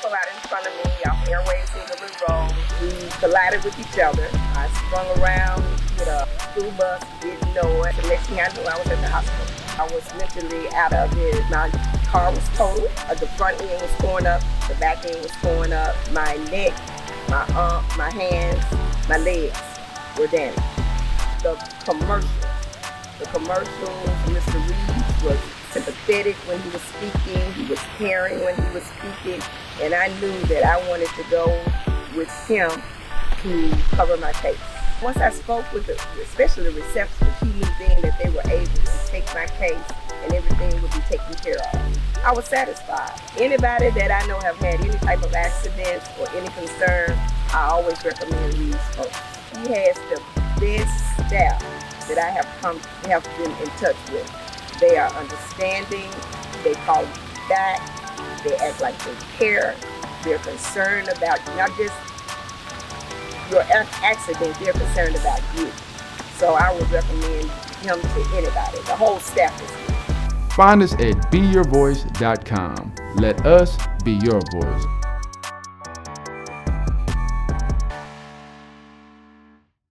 vehicle out in front of me off Airways Road. We collided with each other. I sprung around with a school bus, didn't know it. The next thing I knew, I was at the hospital. I was mentally out of it. My car was totaled. The front end was torn up. The back end was torn up. My neck, my arm, my hands, my legs were damaged. The commercials, Mr. Reaves was sympathetic when he was speaking. He was caring when he was speaking. And I knew that I wanted to go with him to cover my case. Once I spoke with especially the receptionist, he knew then that they were able to take my case and everything would be taken care of. I was satisfied. Anybody that I know have had any type of accidents or any concern, I always recommend Reaves first. He has the best staff that I have been in touch with. They are understanding, they call you back, they act like they care, they're concerned about you, not just your accident, they're concerned about you. So I would recommend him to anybody. The whole staff is here. Find us at beyourvoice.com. Let us be your voice.